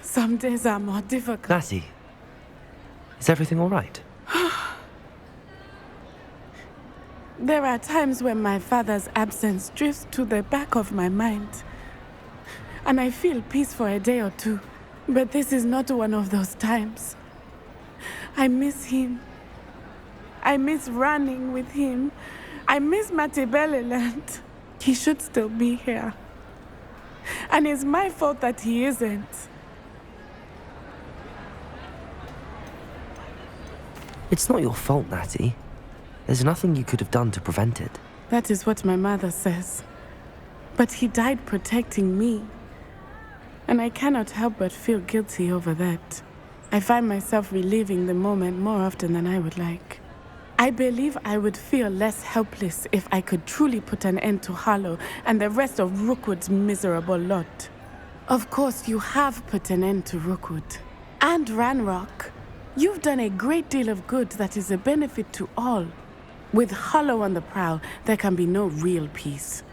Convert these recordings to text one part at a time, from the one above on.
Some days are more difficult. Natty, is everything all right? There are times when my father's absence drifts to the back of my mind, and I feel peace for a day or two. But this is not one of those times. I miss him. I miss running with him. I miss Matebeleland. He should still be here. And it's my fault that he isn't. It's not your fault, Natty. There's nothing you could have done to prevent it. That is what my mother says. But he died protecting me. And I cannot help but feel guilty over that. I find myself reliving the moment more often than I would like. I believe I would feel less helpless if I could truly put an end to Harlow and the rest of Rookwood's miserable lot. Of course, you have put an end to Rookwood. And Ranrock. You've done a great deal of good that is a benefit to all. With Harlow on the prowl, there can be no real peace.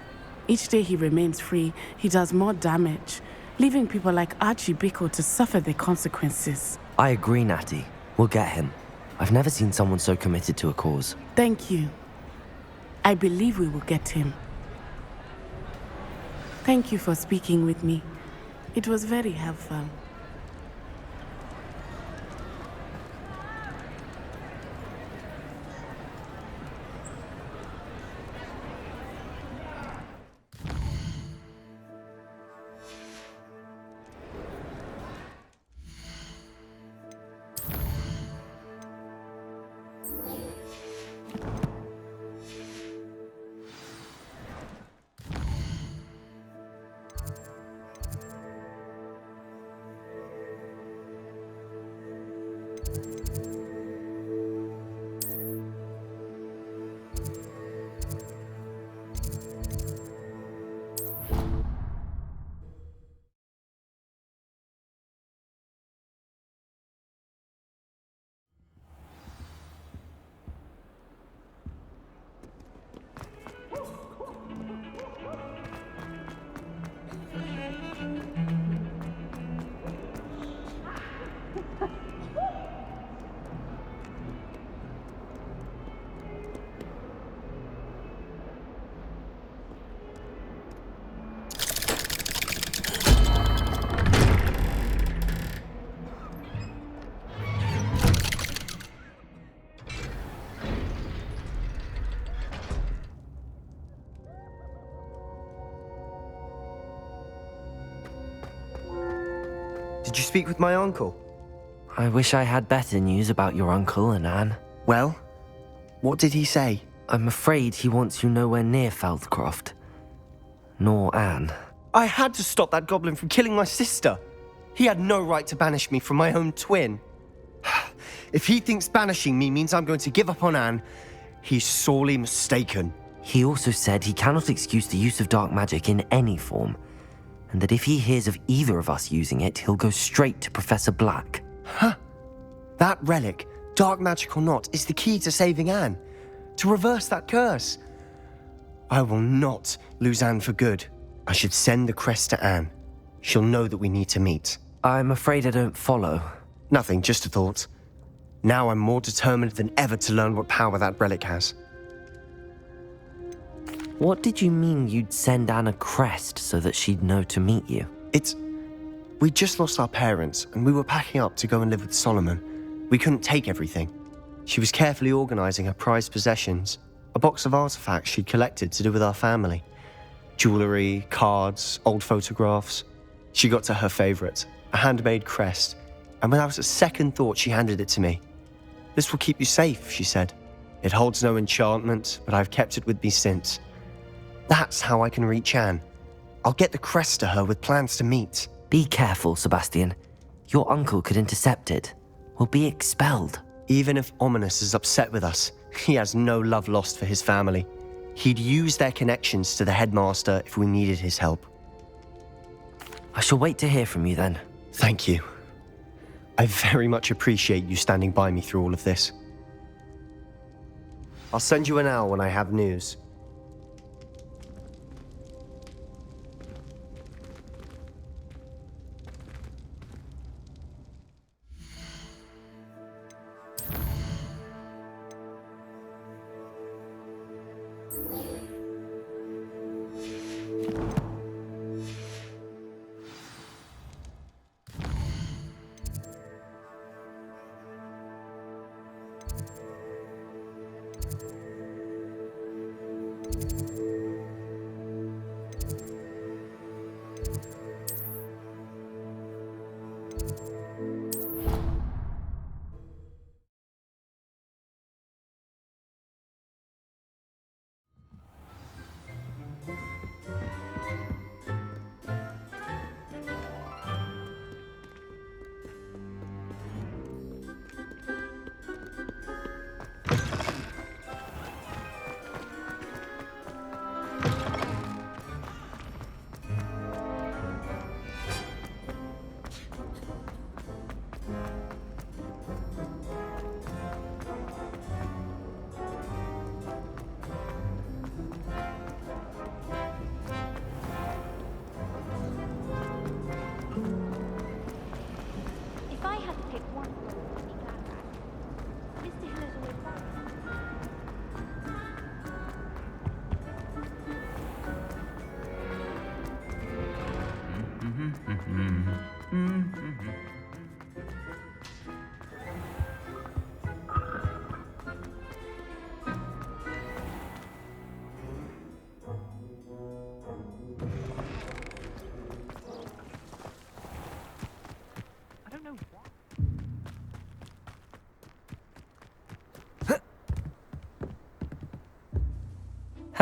Each day he remains free, he does more damage, leaving people like Archie Bickle to suffer the consequences. I agree, Natty. We'll get him. I've never seen someone so committed to a cause. Thank you. I believe we will get him. Thank you for speaking with me. It was very helpful. Did you speak with my uncle? I wish I had better news about your uncle and Anne. Well, what did he say? I'm afraid he wants you nowhere near Feldcroft. Nor Anne. I had to stop that goblin from killing my sister. He had no right to banish me from my own twin. If he thinks banishing me means I'm going to give up on Anne, he's sorely mistaken. He also said he cannot excuse the use of dark magic in any form, and that if he hears of either of us using it, he'll go straight to Professor Black. Huh. That relic, dark magic or not, is the key to saving Anne. To reverse that curse. I will not lose Anne for good. I should send the crest to Anne. She'll know that we need to meet. I'm afraid I don't follow. Nothing, just a thought. Now I'm more determined than ever to learn what power that relic has. What did you mean you'd send Anne a crest so that she'd know to meet you? We just lost our parents, and we were packing up to go and live with Solomon. We couldn't take everything. She was carefully organizing her prized possessions, a box of artifacts she'd collected to do with our family. Jewelry, cards, old photographs. She got to her favorite, a handmade crest, and without a second thought, she handed it to me. "This will keep you safe," she said. "It holds no enchantment, but I've kept it with me since. That's how I can reach Anne. I'll get the crest to her with plans to meet." Be careful, Sebastian. Your uncle could intercept it. We'll be expelled. Even if Ominous is upset with us, he has no love lost for his family. He'd use their connections to the headmaster if we needed his help. I shall wait to hear from you then. Thank you. I very much appreciate you standing by me through all of this. I'll send you an owl when I have news.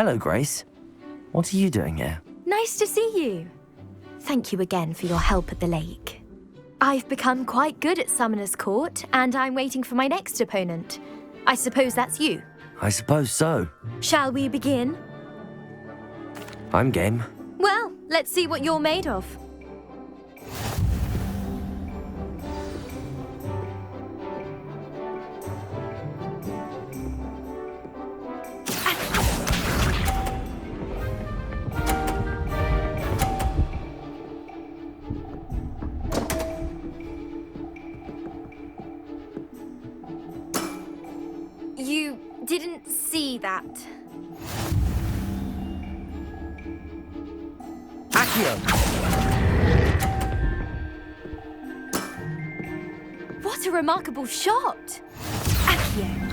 Hello, Grace. What are you doing here? Nice to see you. Thank you again for your help at the lake. I've become quite good at Summoner's Court, and I'm waiting for my next opponent. I suppose that's you. I suppose so. Shall we begin? I'm game. Well, let's see what you're made of. You didn't see that. Accio! What a remarkable shot! Accio.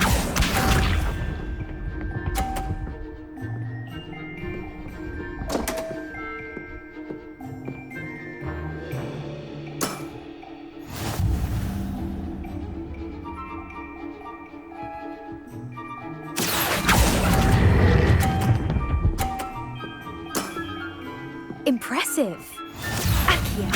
Impressive. Accio.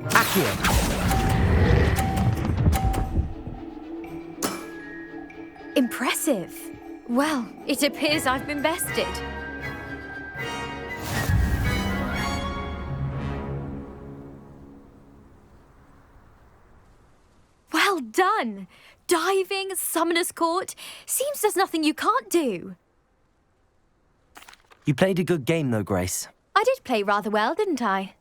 Accio! Impressive. Well, it appears I've been bested. Well done! Diving, Summoner's Court. Seems there's nothing you can't do. You played a good game, though, Grace. I did play rather well, didn't I?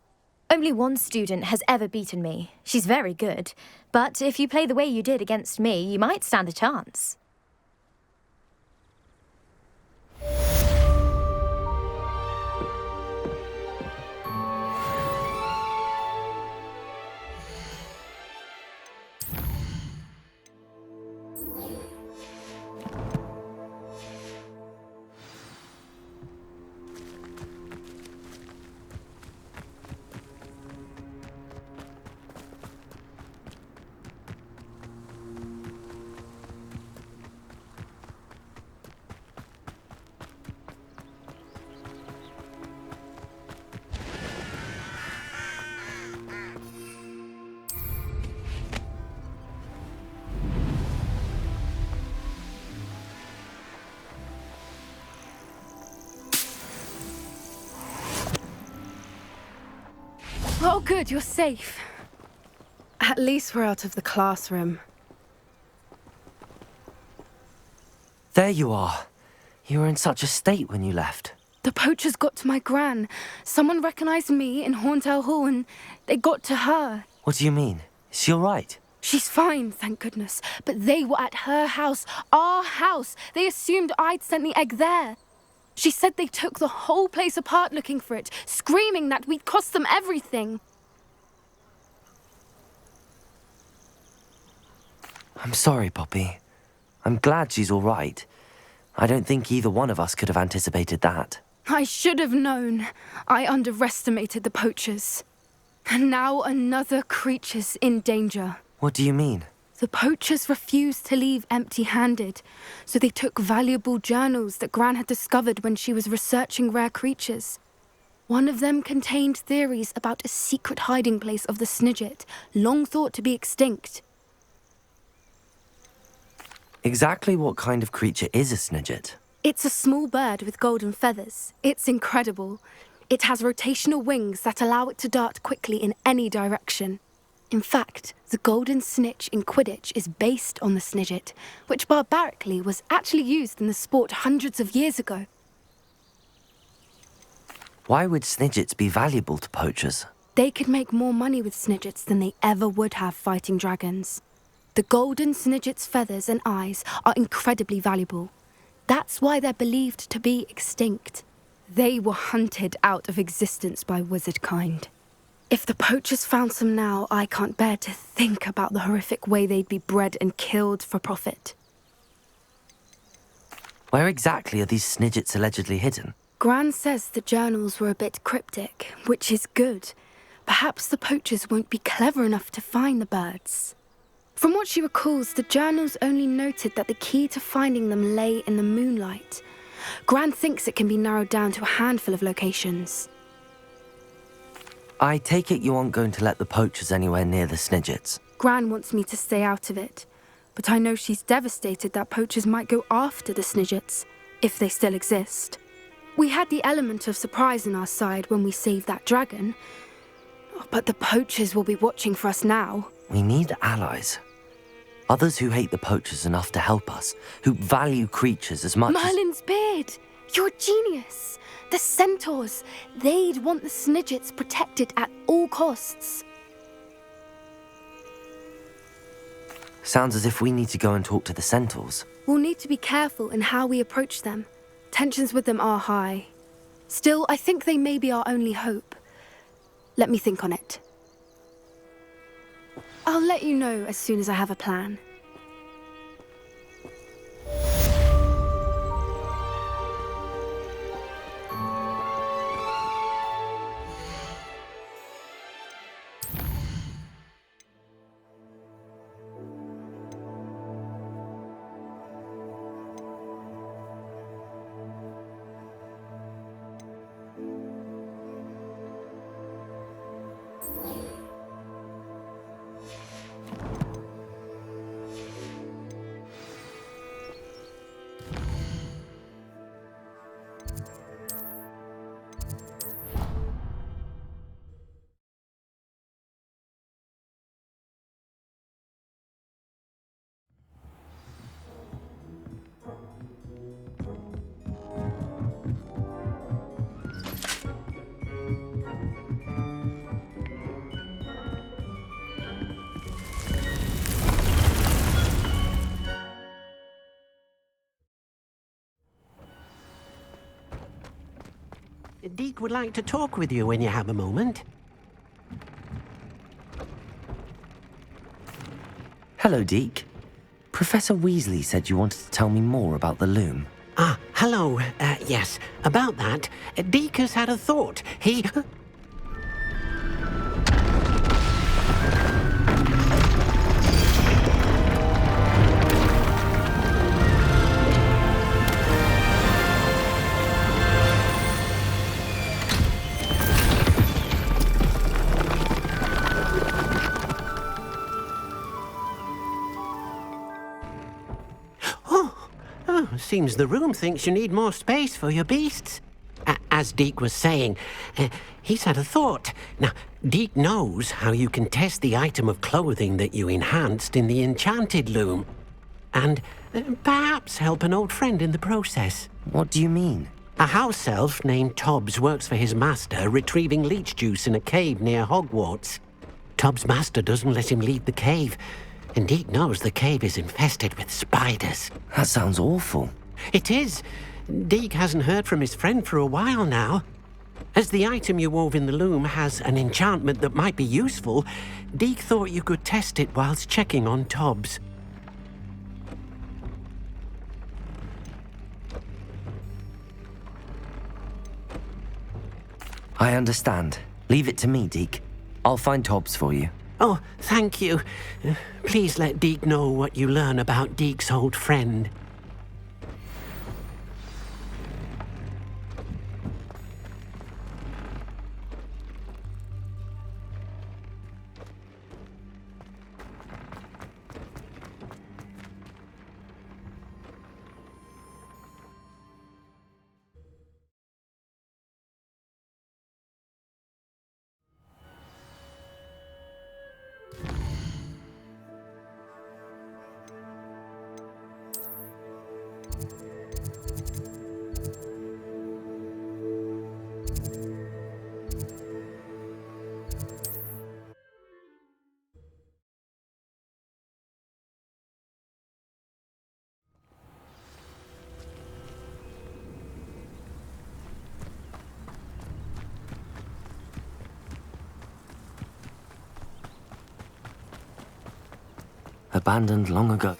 Only one student has ever beaten me. She's very good. But if you play the way you did against me, you might stand a chance. Oh, good, you're safe. At least we're out of the classroom. There you are. You were in such a state when you left. The poachers got to my gran. Someone recognized me in Horntail Hall and they got to her. What do you mean? Is she all right? She's fine, thank goodness. But they were at her house, our house. They assumed I'd sent the egg there. She said they took the whole place apart looking for it, screaming that we'd cost them everything. I'm sorry, Poppy. I'm glad she's all right. I don't think either one of us could have anticipated that. I should have known. I underestimated the poachers. And now another creature's in danger. What do you mean? The poachers refused to leave empty-handed, so they took valuable journals that Gran had discovered when she was researching rare creatures. One of them contained theories about a secret hiding place of the Snidget, long thought to be extinct. Exactly what kind of creature is a Snidget? It's a small bird with golden feathers. It's incredible. It has rotational wings that allow it to dart quickly in any direction. In fact, the golden snitch in Quidditch is based on the Snidget, which barbarically was actually used in the sport hundreds of years ago. Why would Snidgets be valuable to poachers? They could make more money with Snidgets than they ever would have fighting dragons. The golden Snidget's feathers and eyes are incredibly valuable. That's why they're believed to be extinct. They were hunted out of existence by wizard kind. If the poachers found some now, I can't bear to think about the horrific way they'd be bred and killed for profit. Where exactly are these snidgets allegedly hidden? Gran says the journals were a bit cryptic, which is good. Perhaps the poachers won't be clever enough to find the birds. From what she recalls, the journals only noted that the key to finding them lay in the moonlight. Gran thinks it can be narrowed down to a handful of locations. I take it you aren't going to let the poachers anywhere near the snidgets. Gran wants me to stay out of it, but I know she's devastated that poachers might go after the snidgets, if they still exist. We had the element of surprise on our side when we saved that dragon, but the poachers will be watching for us now. We need allies. Others who hate the poachers enough to help us, who value creatures as much Merlin's beard! You're a genius! The centaurs! They'd want the snidgets protected at all costs. Sounds as if we need to go and talk to the centaurs. We'll need to be careful in how we approach them. Tensions with them are high. Still, I think they may be our only hope. Let me think on it. I'll let you know as soon as I have a plan. Deke would like to talk with you when you have a moment. Hello, Deke. Professor Weasley said you wanted to tell me more about the loom. Ah, hello. Yes, about that. Deke has had a thought. He... Seems the room thinks you need more space for your beasts. As Deke was saying, he's had a thought. Now, Deke knows how you can test the item of clothing that you enhanced in the enchanted loom. And perhaps help an old friend in the process. What do you mean? A house elf named Tobbs works for his master, retrieving leech juice in a cave near Hogwarts. Tobbs' master doesn't let him leave the cave, and Deke knows the cave is infested with spiders. That sounds awful. It is. Deke hasn't heard from his friend for a while now. As the item you wove in the loom has an enchantment that might be useful, Deke thought you could test it whilst checking on Tobbs. I understand. Leave it to me, Deke. I'll find Tobbs for you. Oh, thank you. Please let Deke know what you learn about Deke's old friend. Abandoned long ago.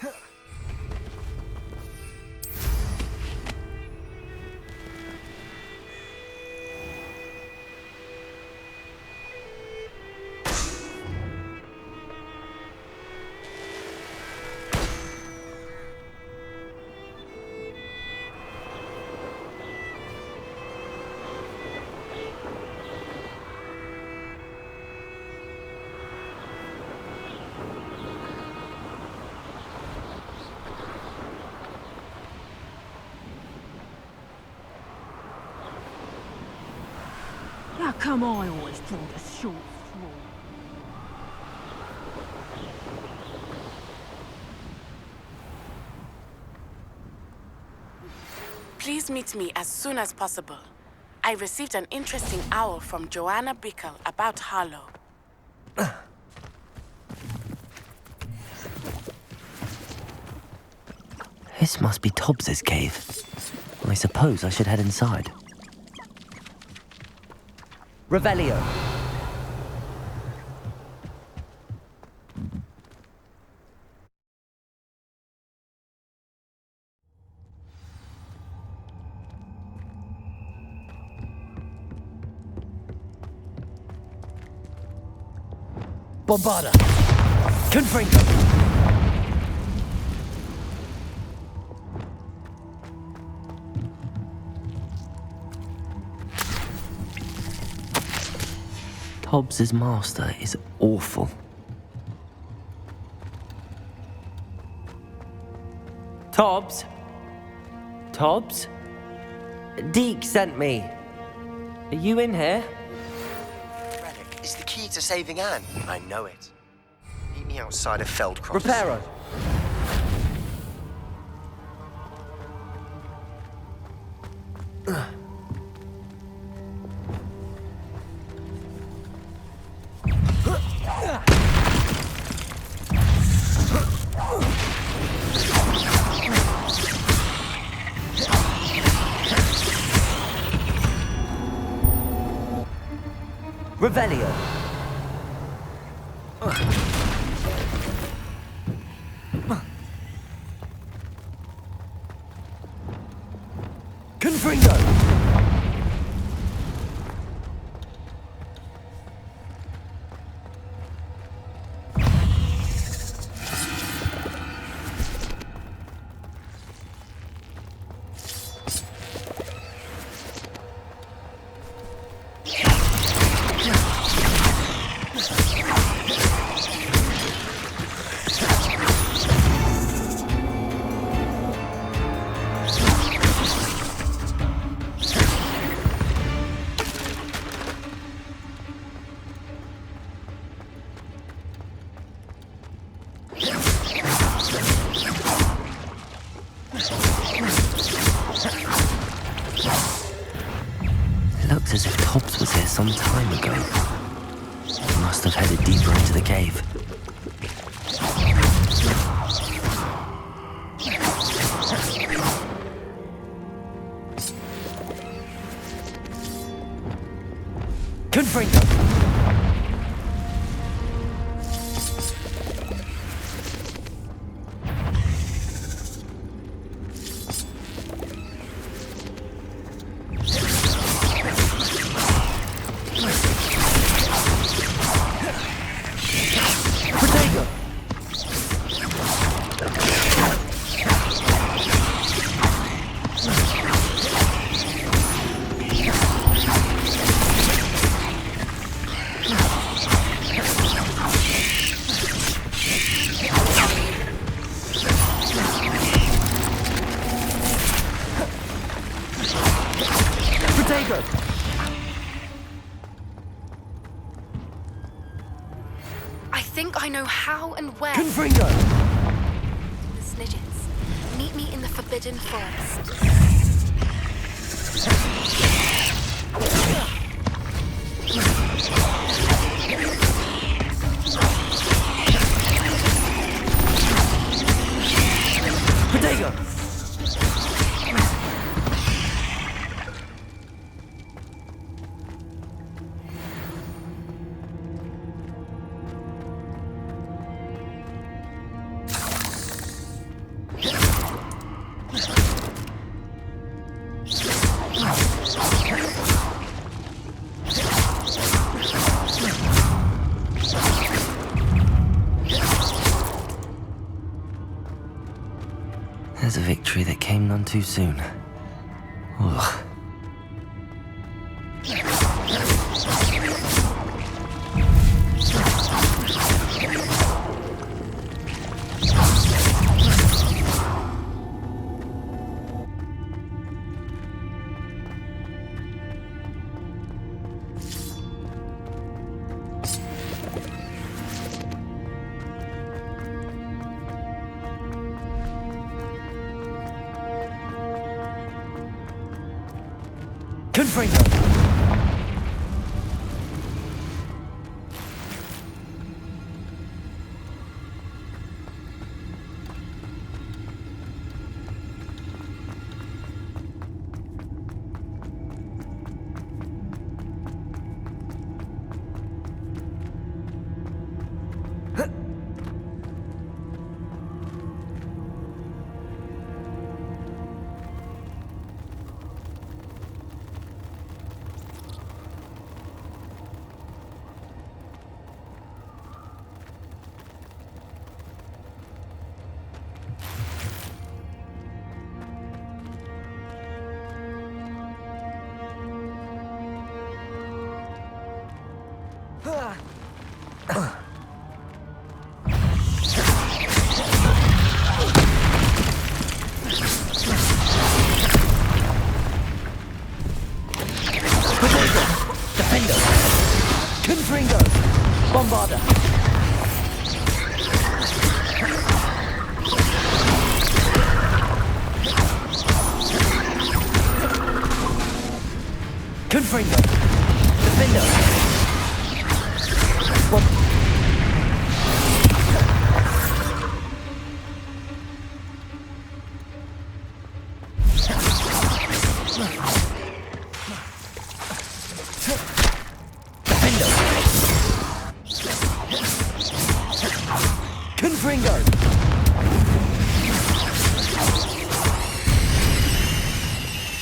How come I always draw the short straw? Please meet me as soon as possible. I received an interesting owl from Joanna Bickle about Harlow. This must be Tobbs's cave. I suppose I should head inside. Revelio! Bombarda! Confringo! Tobbs's master is awful. Tobbs? Tobbs? Deke sent me. Are you in here? Relic is the key to saving Anne. I know it. Meet me outside of Feldcroft. Reparo! Revelio. Confringo. Looks as if Tobbs was here some time ago. He must have headed deeper into the cave. Confringo! I think I know how and where. Confringo! The Snidgets. Meet me in the Forbidden Forest. Protego! There's a victory that came none too soon. Ugh. Confringo!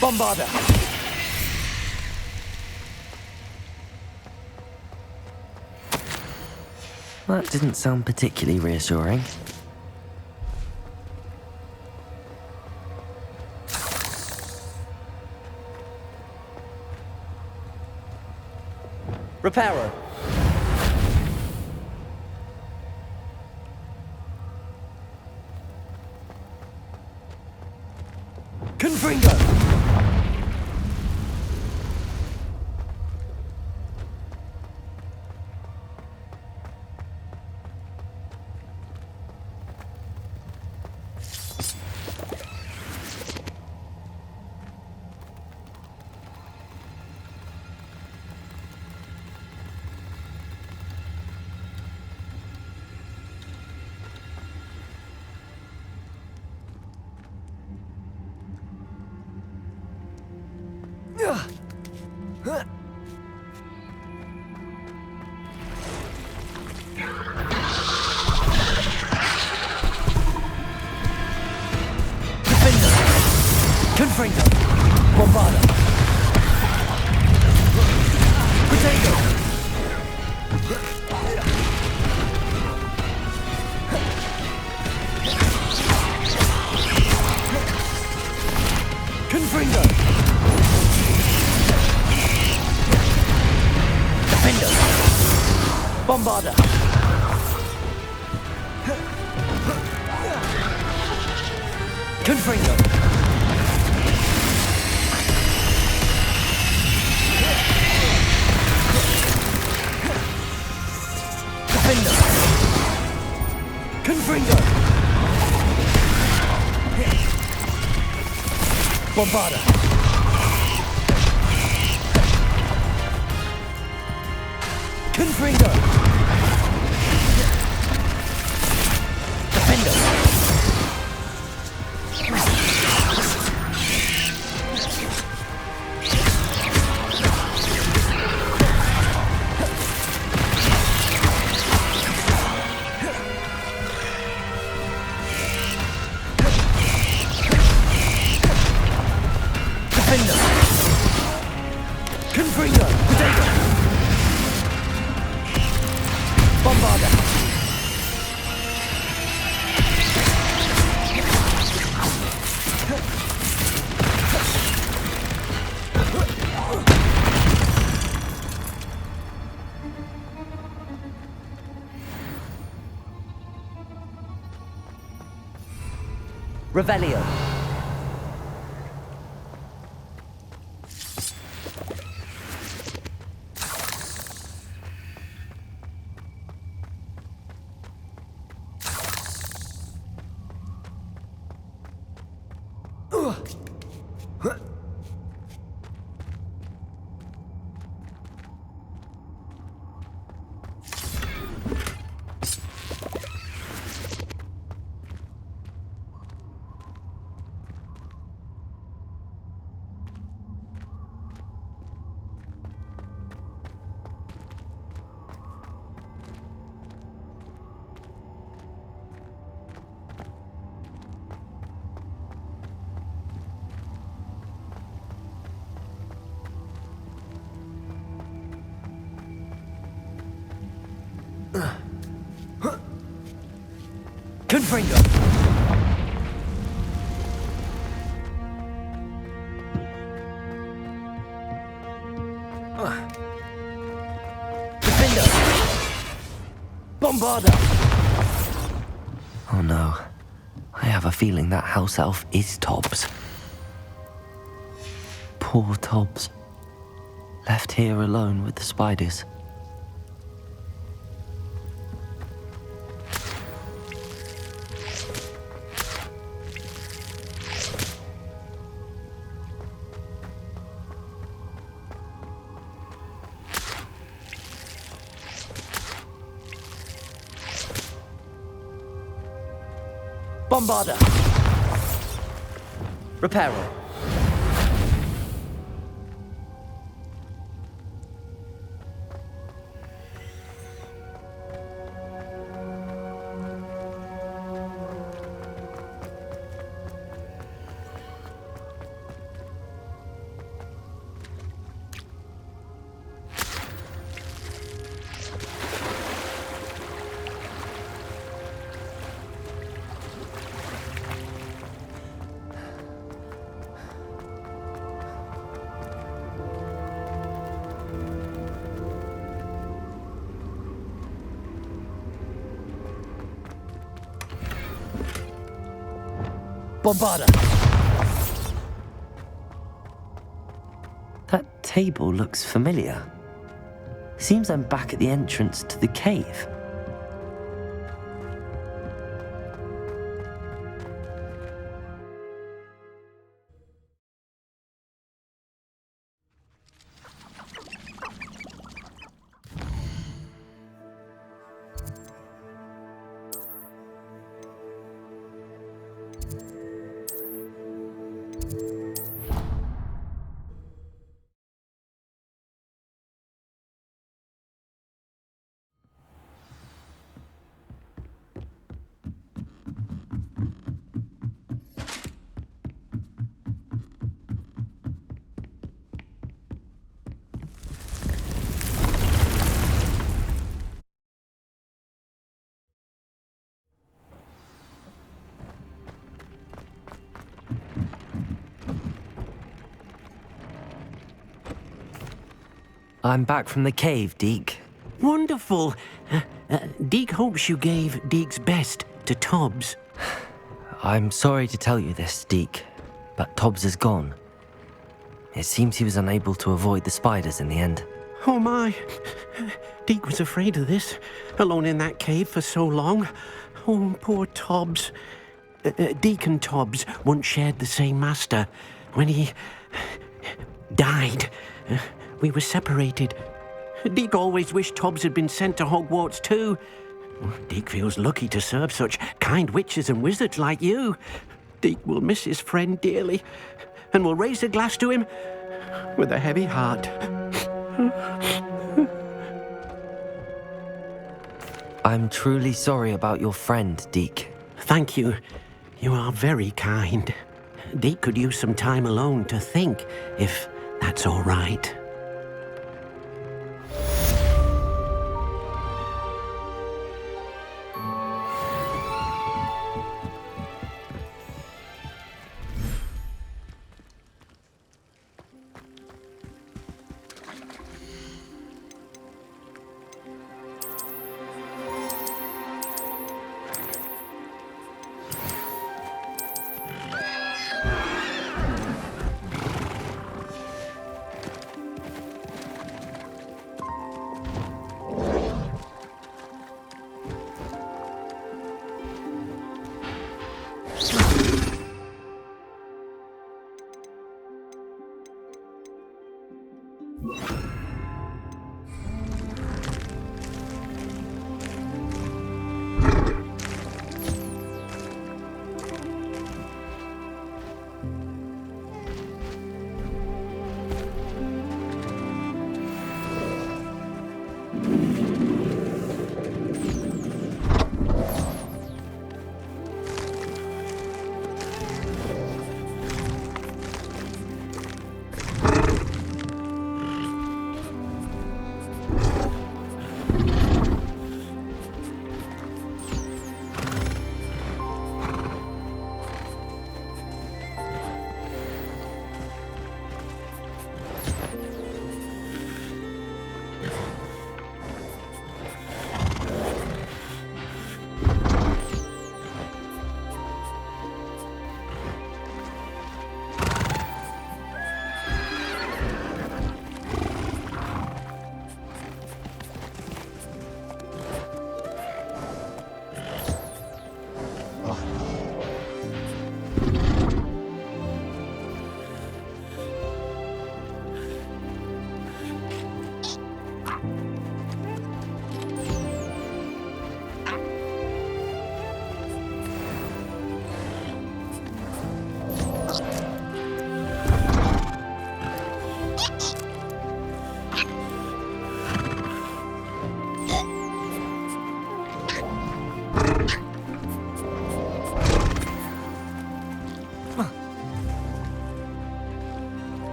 Bombarder! That didn't sound particularly reassuring. Reparo. Confringo! Confringo! Bombarda! Potato! Confringo! Defender! Bombarda! Confringo! Confringo! Bombarda! Confringo! Defender! Confringo! Potato! Bombarda! Revelio! Confringo! Defender! Bombarda! Oh no. I have a feeling that house elf is Tobbs. Poor Tobbs. Left here alone with the spiders. Bombarda! Reparo! Bombarda! That table looks familiar. Seems I'm back at the entrance to the cave. I'm back from the cave, Deke. Wonderful. Deke hopes you gave Deke's best to Tobbs. I'm sorry to tell you this, Deke, but Tobbs is gone. It seems he was unable to avoid the spiders in the end. Oh my. Deke was afraid of this, alone in that cave for so long. Oh, poor Tobbs. Deke and Tobbs once shared the same master. When he died, we were separated. Deke always wished Tobbs had been sent to Hogwarts too. Deke feels lucky to serve such kind witches and wizards like you. Deke will miss his friend dearly, and will raise a glass to him with a heavy heart. I'm truly sorry about your friend, Deke. Thank you. You are very kind. Deke could use some time alone to think, if that's all right.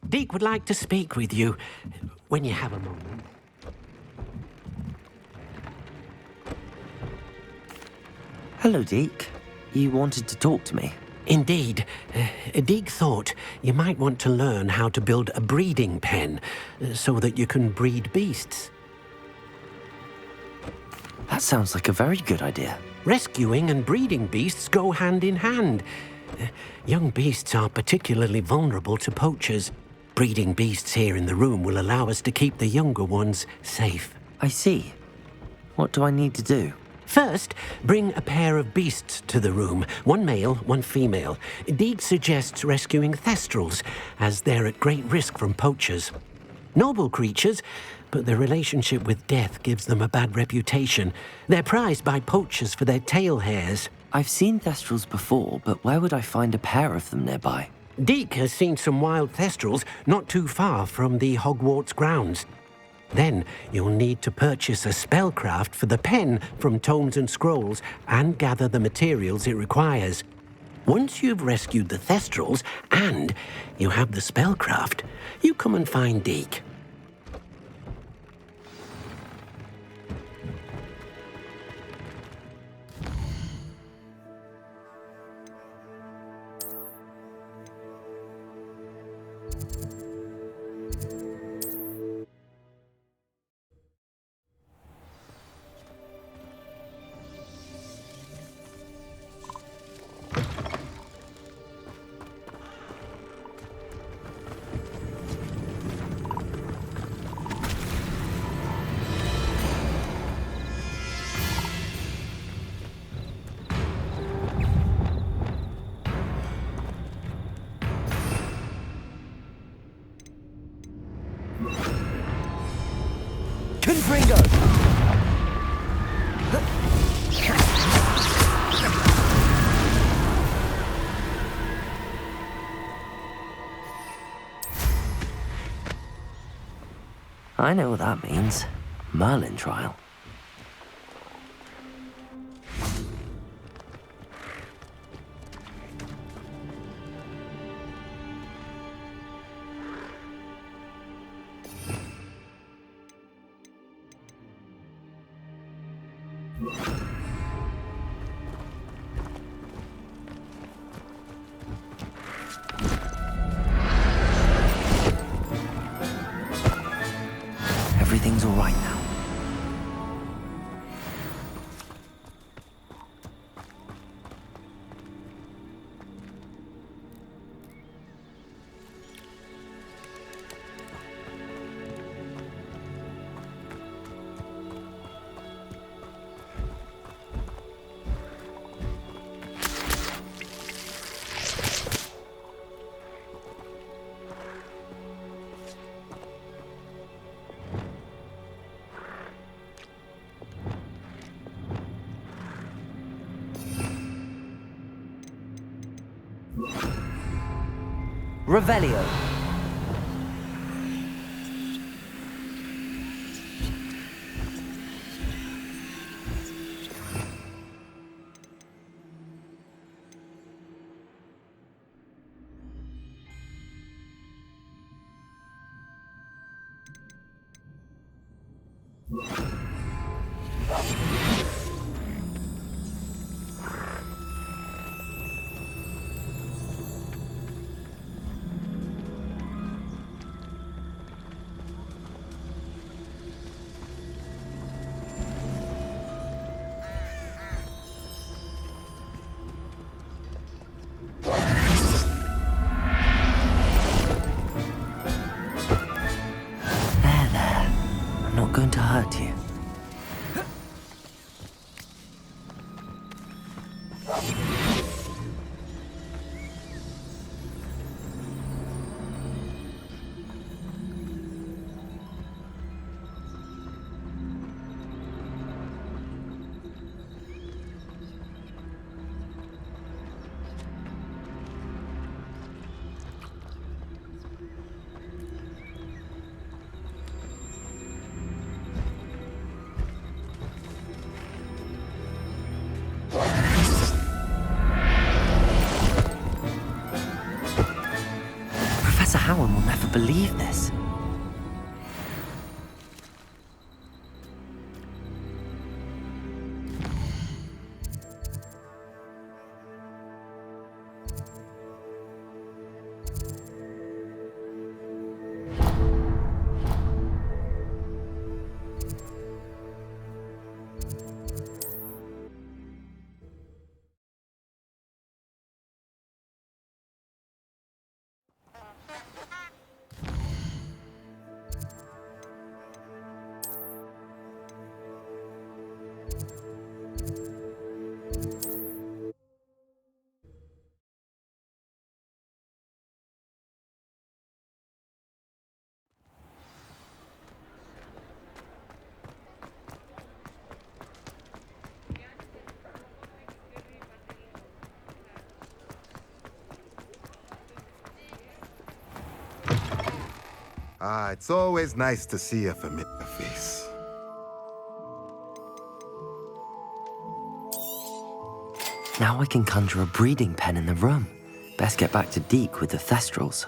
Deke would like to speak with you when you have a moment. Hello, Deke. You wanted to talk to me? Indeed. Deke thought you might want to learn how to build a breeding pen so that you can breed beasts. That sounds like a very good idea. Rescuing and breeding beasts go hand in hand. Young beasts are particularly vulnerable to poachers. Breeding beasts here in the room will allow us to keep the younger ones safe. I see. What do I need to do? First, bring a pair of beasts to the room. One male, one female. Deke suggests rescuing thestrals, as they're at great risk from poachers. Noble creatures, but their relationship with death gives them a bad reputation. They're prized by poachers for their tail hairs. I've seen thestrals before, but where would I find a pair of them nearby? Deke has seen some wild thestrals not too far from the Hogwarts grounds. Then you'll need to purchase a spellcraft for the pen from Tomes and Scrolls and gather the materials it requires. Once you've rescued the thestrals and you have the spellcraft, you come and find Deke. Confringo! I know what that means. Merlin trial. Everything's all right now. Revelio. one will never believe this. It's always nice to see a familiar face. Now I can conjure a breeding pen in the room. Best get back to Deke with the Thestrals.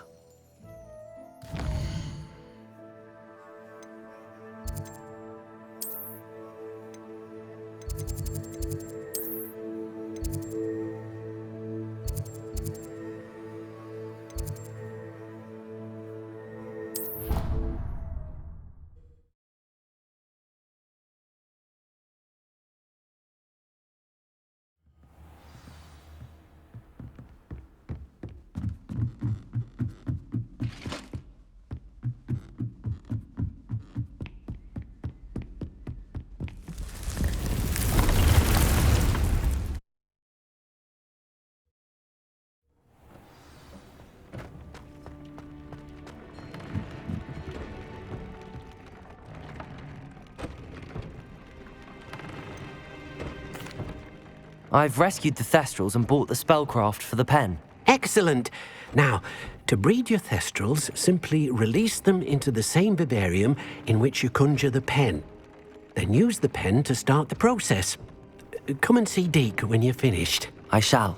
I've rescued the Thestrals and bought the spellcraft for the pen. Excellent. Now, to breed your Thestrals, simply release them into the same vivarium in which you conjure the pen. Then use the pen to start the process. Come and see Deke when you're finished. I shall.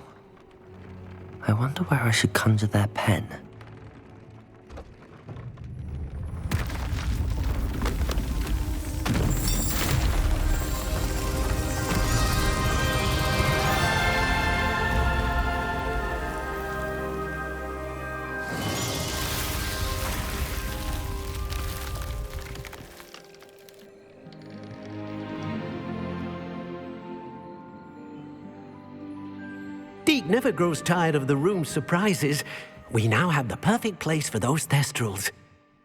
I wonder where I should conjure their pen. Deke never grows tired of the room's surprises. We now have the perfect place for those Thestrals.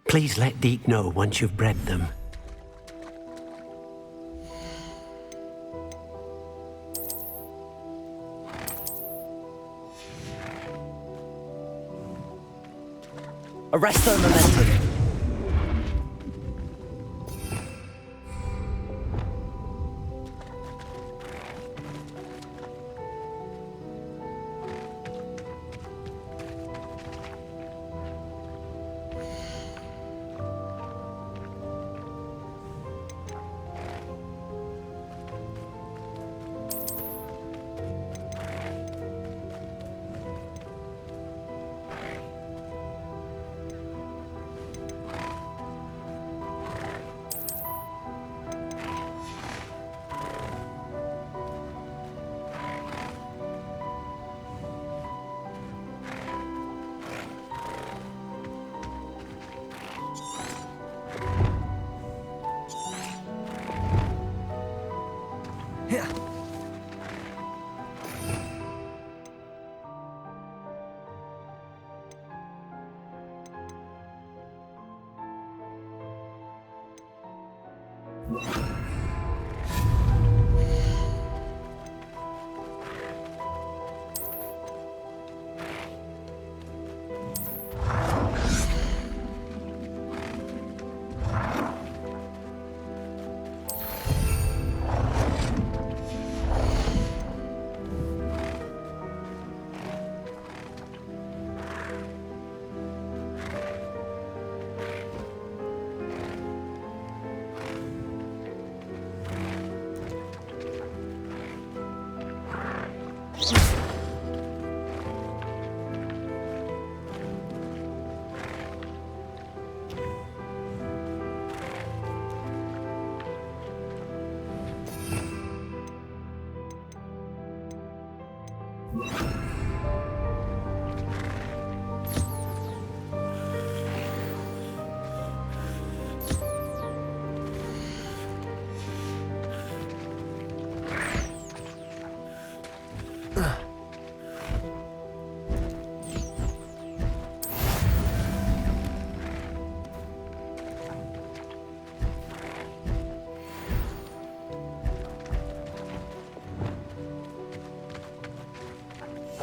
Please let Deke know once you've bred them. Arrest their momentum.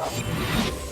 Bye.